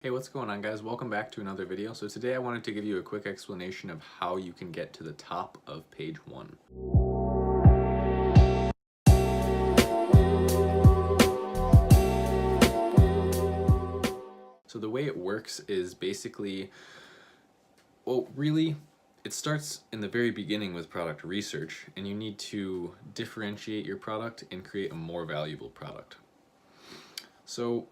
Hey, what's going on, guys? Welcome back to another video. So today I wanted to give you a quick explanation of how you can get to the top of page 1. So the way it works is basically, really, it starts in the very beginning with product research, and you need to differentiate your product and create a more valuable product. So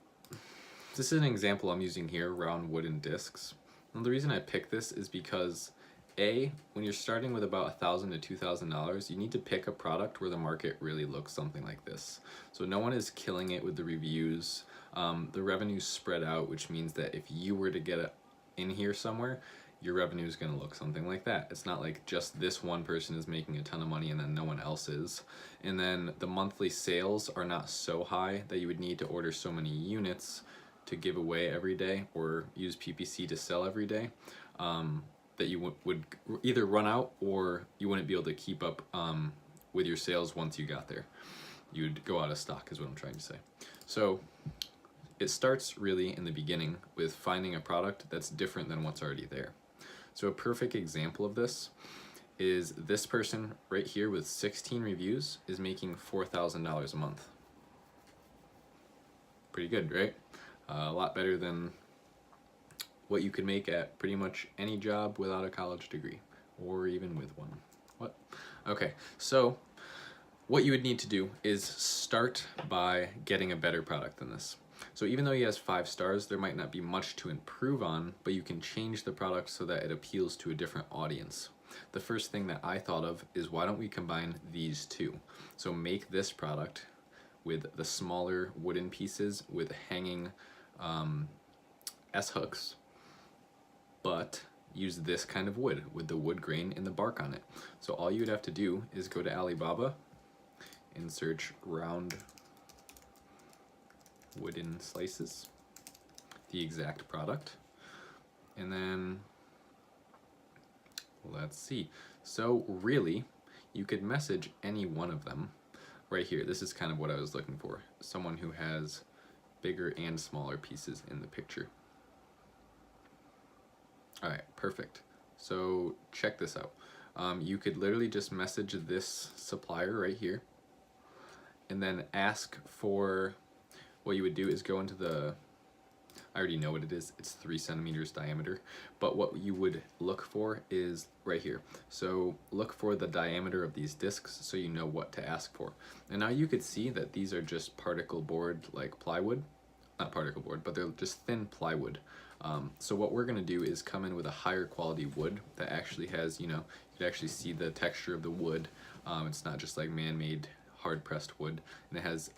this is an example I'm using here, round wooden discs. And the reason I picked this is because when you're starting with about $1,000 to $2,000, you need to pick a product where the market really looks something like this. So no one is killing it with the reviews. The revenue's spread out, which means that if you were to get it in here somewhere, your revenue is going to look something like that. It's not like just this one person is making a ton of money and then no one else is. And then the monthly sales are not so high that you would need to order so many units to give away every day or use PPC to sell every day, that you would either run out or you wouldn't be able to keep up with your sales once you got there. You'd go out of stock is what I'm trying to say. So it starts really in the beginning with finding a product that's different than what's already there. So a perfect example of this is this person right here with 16 reviews is making $4,000 a month. Pretty good, right? A lot better than what you could make at pretty much any job without a college degree, or even with one. What? Okay, so what you would need to do is start by getting a better product than this. So even though he has 5 stars, there might not be much to improve on, but you can change the product so that it appeals to a different audience. The first thing that I thought of is, why don't we combine these two? So make this product with the smaller wooden pieces with hanging S-hooks, but use this kind of wood with the wood grain and the bark on it. So all you would have to do is go to Alibaba and search round wooden slices, the exact product, and then let's see. So really, you could message any one of them right here. This is kind of what I was looking for. Someone who has bigger and smaller pieces in the picture. All right, perfect. So check this out. You could literally just message this supplier right here and then ask for, what you would do is go into the, I already know what it is, it's 3 centimeters diameter, but what you would look for is right here. So look for the diameter of these discs so you know what to ask for. And now you could see that these are just particle board, like plywood, not particle board, but they're just thin plywood. So what we're gonna do is come in with a higher quality wood that actually has, you could actually see the texture of the wood. It's not just like man-made hard pressed wood, and it has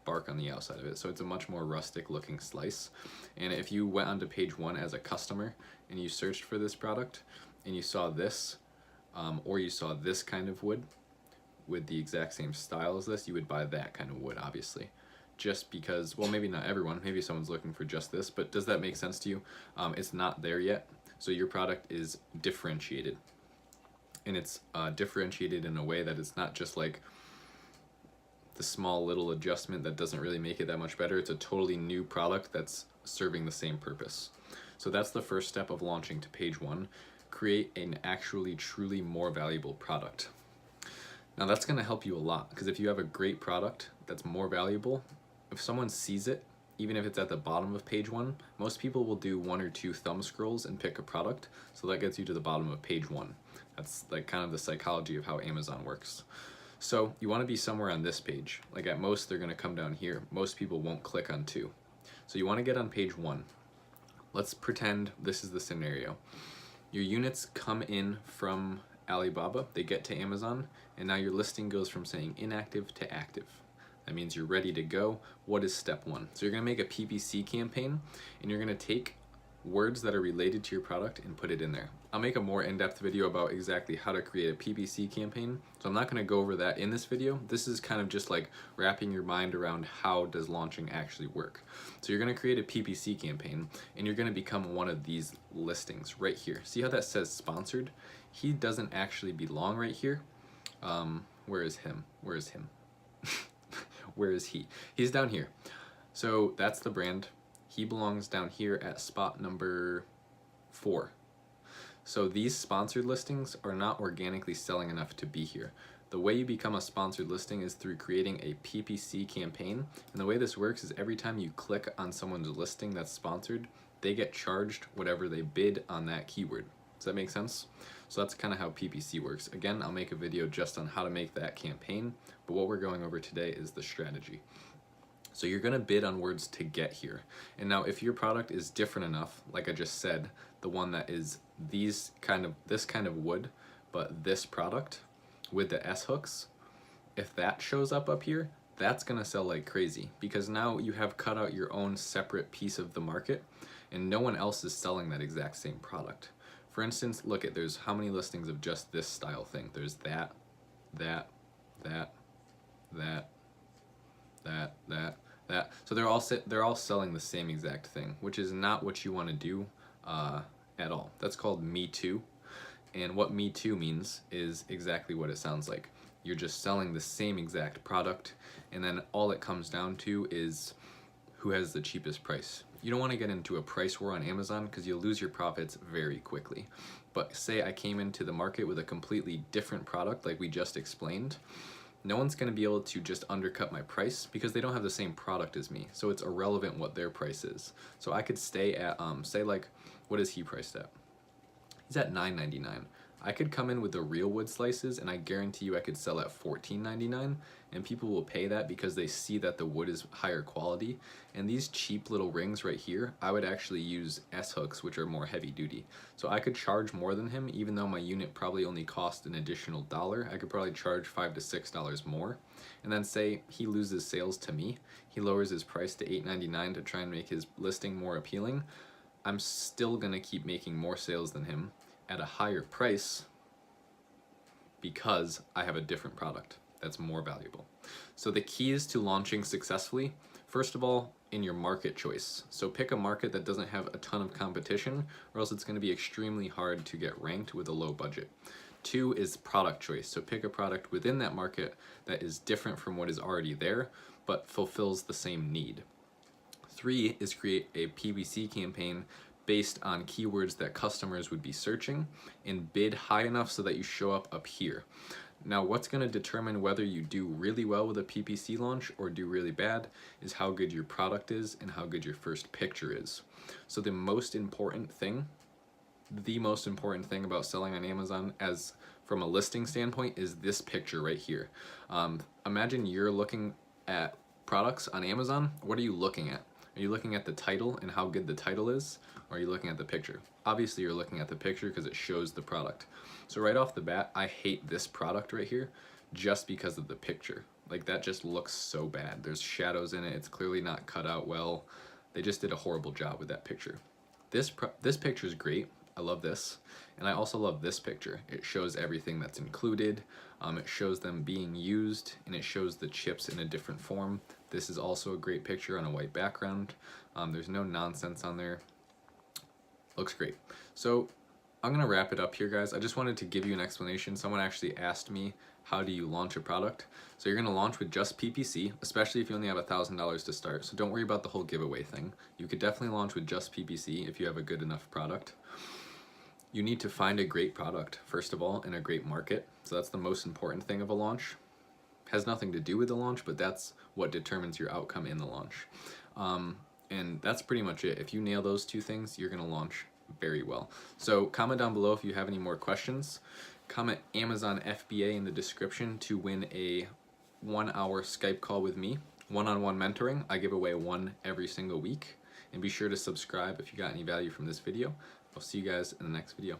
bark on the outside of it, so it's a much more rustic looking slice. And if you went onto page 1 as a customer and you searched for this product and you saw this, or you saw this kind of wood with the exact same style as this, you would buy that kind of wood, obviously. Just because, well, maybe not everyone, maybe someone's looking for just this, but does that make sense to you? It's not there yet, so your product is differentiated. And it's differentiated in a way that it's not just like the small little adjustment that doesn't really make it that much better. It's a totally new product that's serving the same purpose. So that's the first step of launching to page 1. Create an actually truly more valuable product. Now that's going to help you a lot, because if you have a great product that's more valuable, if someone sees it, even if it's at the bottom of page 1, most people will do 1 or 2 thumb scrolls and pick a product, so that gets you to the bottom of page 1. That's like kind of the psychology of how Amazon works. So you want to be somewhere on this page. Like at most, they're going to come down here. Most people won't click on 2. So you want to get on page 1. Let's pretend this is the scenario. Your units come in from Alibaba, they get to Amazon, and now your listing goes from saying inactive to active. That means you're ready to go. What is step 1? So you're going to make a PPC campaign, and you're going to take words that are related to your product and put it in there. I'll make a more in-depth video about exactly how to create a PPC campaign, so I'm not going to go over that in this video. This is kind of just like wrapping your mind around how does launching actually work. So you're going to create a PPC campaign, and you're going to become one of these listings right here. See how that says sponsored? He doesn't actually belong right here. Where is him? Where is him? Where is he? He's down here. So that's the brand. he belongs down here at spot number 4. So these sponsored listings are not organically selling enough to be here. The way you become a sponsored listing is through creating a PPC campaign. And the way this works is every time you click on someone's listing that's sponsored, they get charged whatever they bid on that keyword. Does that make sense? So that's kind of how PPC works. Again, I'll make a video just on how to make that campaign, but what we're going over today is the strategy. So you're gonna bid on words to get here. And now if your product is different enough, like I just said, the one that is this kind of wood, but this product with the S hooks, if that shows up here, that's gonna sell like crazy, because now you have cut out your own separate piece of the market and no one else is selling that exact same product. For instance, look at, there's how many listings of just this style thing? There's that. So they're all selling the same exact thing, which is not what you want to do at all. That's called Me Too. And what Me Too means is exactly what it sounds like. You're just selling the same exact product, and then all it comes down to is who has the cheapest price. You don't want to get into a price war on Amazon because you'll lose your profits very quickly. But say I came into the market with a completely different product like we just explained, no one's going to be able to just undercut my price because they don't have the same product as me. So it's irrelevant what their price is. So I could stay at, say like, what is he priced at? He's at $9.99. I could come in with the real wood slices and I guarantee you I could sell at $14.99, and people will pay that because they see that the wood is higher quality. And these cheap little rings right here, I would actually use S hooks, which are more heavy duty. So I could charge more than him, even though my unit probably only cost an additional $1. I could probably charge $5 to $6 more. And then say he loses sales to me, he lowers his price to $8.99 to try and make his listing more appealing. I'm still gonna keep making more sales than him at a higher price because I have a different product that's more valuable. So the keys to launching successfully, first of all, in your market choice. So pick a market that doesn't have a ton of competition, or else it's going to be extremely hard to get ranked with a low budget. 2 is product choice. So pick a product within that market that is different from what is already there, but fulfills the same need. 3 is create a PPC campaign based on keywords that customers would be searching and bid high enough so that you show up here. Now, what's going to determine whether you do really well with a PPC launch or do really bad is how good your product is and how good your first picture is. So the most important thing about selling on Amazon as from a listing standpoint is this picture right here. Imagine you're looking at products on Amazon. What are you looking at? Are you looking at the title and how good the title is? Or are you looking at the picture? Obviously you're looking at the picture because it shows the product. So right off the bat, I hate this product right here just because of the picture. Like, that just looks so bad. There's shadows in it. It's clearly not cut out well. They just did a horrible job with that picture. This picture is great. I love this. And I also love this picture. It shows everything that's included. It shows them being used, and it shows the chips in a different form. This is also a great picture on a white background. There's no nonsense on there. Looks great. So I'm gonna wrap it up here, guys. I just wanted to give you an explanation. Someone actually asked me, how do you launch a product? So you're gonna launch with just PPC, especially if you only have $1,000 to start. So don't worry about the whole giveaway thing. You could definitely launch with just PPC if you have a good enough product. You need to find a great product, first of all, in a great market. So that's the most important thing of a launch. Has nothing to do with the launch, but that's what determines your outcome in the launch. And that's pretty much it. If you nail those 2 things, you're gonna launch very well. So comment down below if you have any more questions. Comment Amazon FBA in the description to win a 1-hour Skype call with me. One-on-one mentoring. I give away 1 every single week. And be sure to subscribe if you got any value from this video. I'll see you guys in the next video.